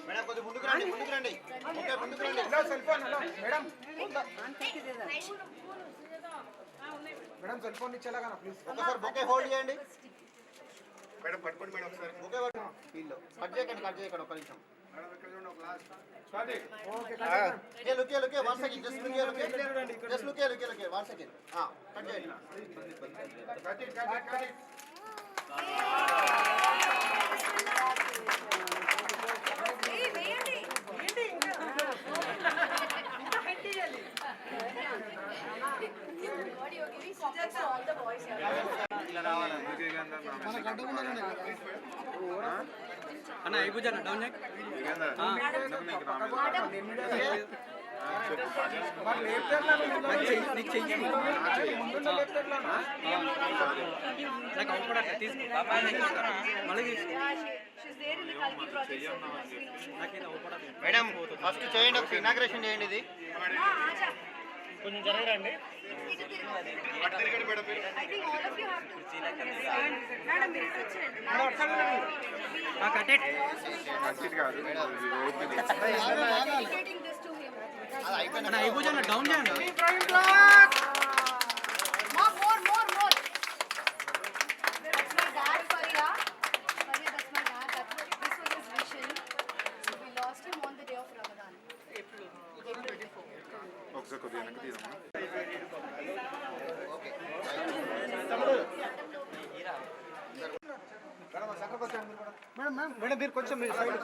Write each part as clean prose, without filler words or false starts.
Madam కొంచెం ముందుకు రండి ఓకే ముందుకు రండి cell phone madam madam cell phone ఇచ్చేలాగా ప్లీజ్ ఒకసారి బొకే హోల్డ్ చేయండి మేడం పట్టుకోండి మేడం ఒకసారి బొకే పట్టుకోండి ఫీల్డ్ కట్ చేయకండి ఒక నిమిషం మేడం ఇక్కడ చూడండి ఒక glass start okay look 1 second just look 1 second cut చేయండి కట్ అన్న అయిపోయాను డౌన్ మేడం ఫస్ట్ చేయండి ఒక ఇనాగ్రేషన్ చేయండి ఇది కొంచెం జరగరండి అయిపోయాను డౌన్ చేయండి మేడం మీరు కొంచెం సైడ్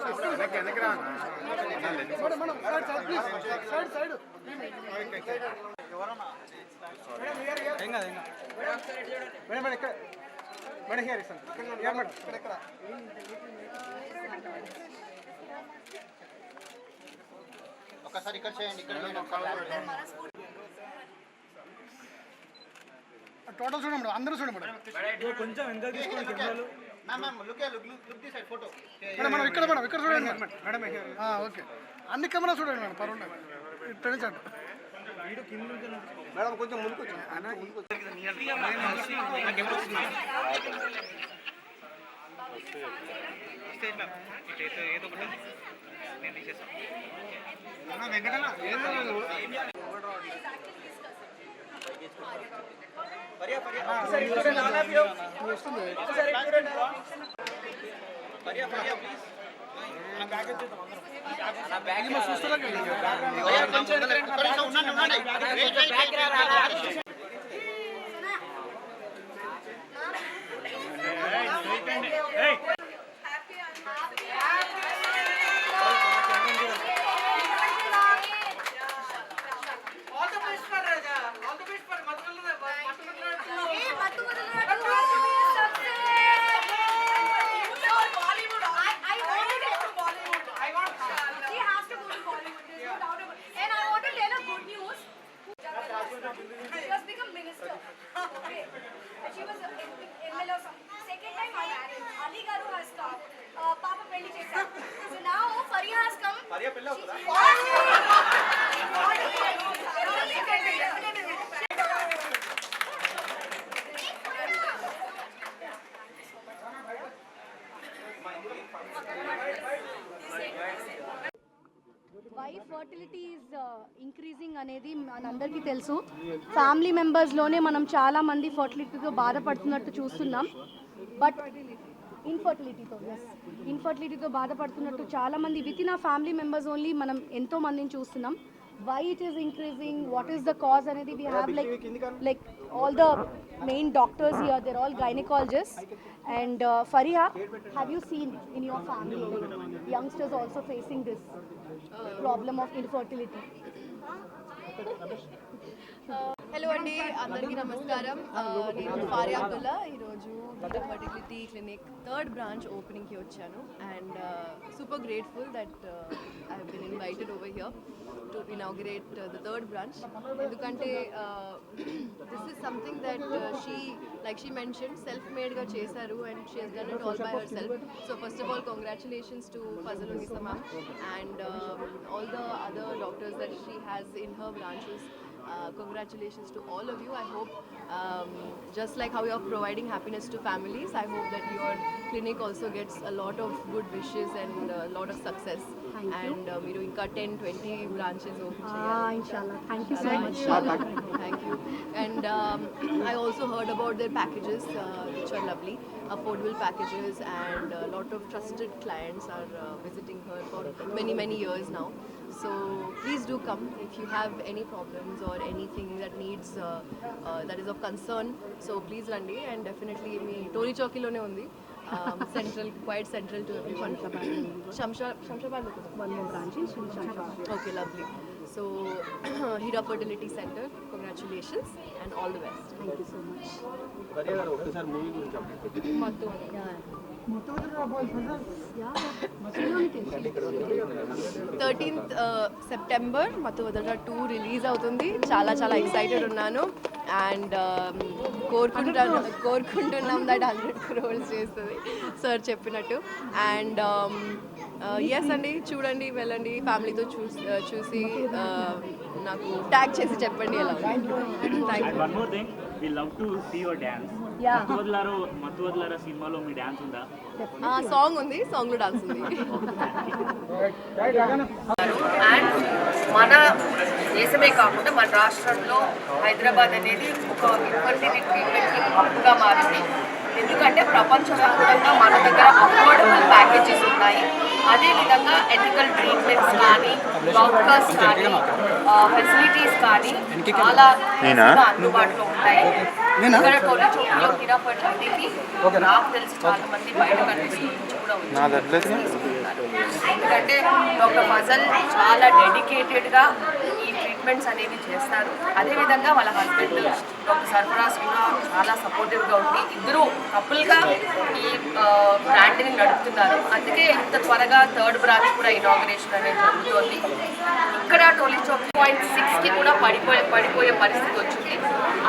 ఒకసారి ఇక్కడ చేయండి టోటల్ చూడండి మేడం అందరూ చూడండి మేడం కొంచెం ఎంత తీసుకోండి మనం ఇక్కడ చూడండి మేడం ఓకే అన్ని కెమెరా చూడండి మేడం పర్వాలేదు తెలియచండి మేడం కొంచెం ముందుకు ఏదో ఒకటి నేను తీసేస్తాను Venkatanna why fertility is increasing అనేది మనందరికీ తెలుసు. ఫ్యామిలీ మెంబర్స్లోనే మనం చాలామంది ఫర్టిలిటీతో బాధపడుతున్నట్టు చూస్తున్నాం. బట్ ఇన్ఫర్టిలిటీతో బాధపడుతున్నట్టు చాలామంది విత్ ఇన్ ఆ ఫ్యామిలీ మెంబర్స్ ఓన్లీ మనం ఎంతో మందిని చూస్తున్నాం. Why it is increasing, what is the cause anedi we have like all the main doctors here, they're all gynecologists. And Fariha, have you seen in your family youngsters also facing this problem of infertility? Hello అండి, అందరికీ నమస్కారం. నేను ఫారియా అబ్దుల్లా. ఈరోజు Vision Fertility Clinic third branch ఓపెనింగ్కి వచ్చాను. And super grateful that I have been invited over here to inaugurate the third branch. ఎందుకంటే this is something that she mention self మేడ్గా చేశారు and she has done it all by herself. So first of all congratulations to Fazal Unnisa ma'am and all the other doctors that she has in her branches. Congratulations to all of you. I hope Just like how you are providing happiness to families, I hope that your clinic also gets a lot of good wishes and a lot of success. And మీరు ఇంకా 10-20 branches open చేయాలి. ఇన్షాల్లా thank you so much. Thank you. And I also heard about their packages, which are lovely, affordable packages, and a lot of trusted clients are visiting her for many years now. So please do come if you have any problems or anything that needs that is of concern. So please randi, and definitely me Tori Chowki lone undi. Central, quite central to everyone. Shamshabad. One more branch in Shamshabad. Okay, lovely. So Hira Fertility Center, congratulations and all the best. Thank you so much. Yeah 13th September మతువదల 2 release అవుతుంది. చాలా excited ఉన్నాను and కోరుకుంటున్నాం that 100 crores చేస్తుంది sir చెప్పినట్టు. And yes అండి, చూడండి, వెళ్ళండి, ఫ్యామిలీతో చూసి నాకు ట్యాగ్ చేసి చెప్పండి ఎలా. Thank you. One more thing, we love to see your dance. Yeah. మత్తు వదలారా సినిమాలో మీ డాన్స్ ఉందా? సాంగ్ ఉంది, సాంగ్లో డాన్స్ ఉంది. అండ్ మన దేశమే కాకుండా మన రాష్ట్రంలో హైదరాబాద్ అనేది ఒక ఇన్ఫర్టిలిటీ ట్రీట్మెంట్కి హబ్గా మారింది. ఎందుకంటే ప్రపంచవ్యాప్తంగా మన దగ్గర అఫోర్డబుల్ ప్యాకేజెస్ ఉన్నాయి. అదేవిధంగా ఎథికల్ ట్రీట్మెంట్స్ కానీ, డాక్టర్స్ కానీ, ఫెసిలిటీస్ కానీ చాలా ఈజీగా అందుబాటులో ఉంటాయి. ఇక్కడ టోలీచౌక్లో హిరా ఫర్టిలిటీకి నాకు తెలిసి చాలా మంది బయట కంట్రీస్ నుంచి కూడా వచ్చి ఎందుకంటే డాక్టర్ ఫజల్ చాలా డెడికేటెడ్గా ఈ ట్రీట్మెంట్స్ అనేవి చేస్తారు. అదేవిధంగా వాళ్ళ హస్బెండ్ డాక్టర్ సర్ఫరాజ్ కూడా చాలా సపోర్టివ్గా ఉంది. ఇద్దరు కపుల్గా ఈ బ్రాండ్ని నడుపుతున్నారు. అందుకే ఇంత త్వరగా 3rd బ్రాంచ్ కూడా ఇనాగరేషన్ అనేది జరుగుతోంది. ఇక్కడ టోలీచౌక్ 0.6కి కూడా పడిపోయే పరిస్థితి వచ్చింది.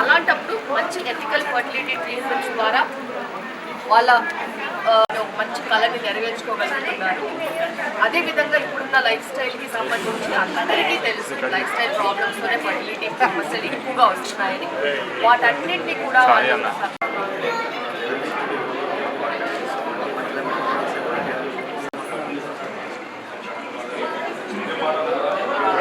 అలాంటప్పుడు మంచి ఎథికల్ ఫర్టిలిటీ ట్రీట్మెంట్స్ ద్వారా వాళ్ళ మంచి కళని నెరవేర్చుకోగలుగుతున్నారు. అదేవిధంగా ఇప్పుడున్న లైఫ్ స్టైల్కి సంబంధించి అందరికీ తెలుసు లైఫ్ స్టైల్ ప్రాబ్లమ్స్తోనే ఫర్టిలిటీ సమస్యలు ఎక్కువగా వస్తున్నాయని. వాటన్నింటినీ కూడా వాళ్ళు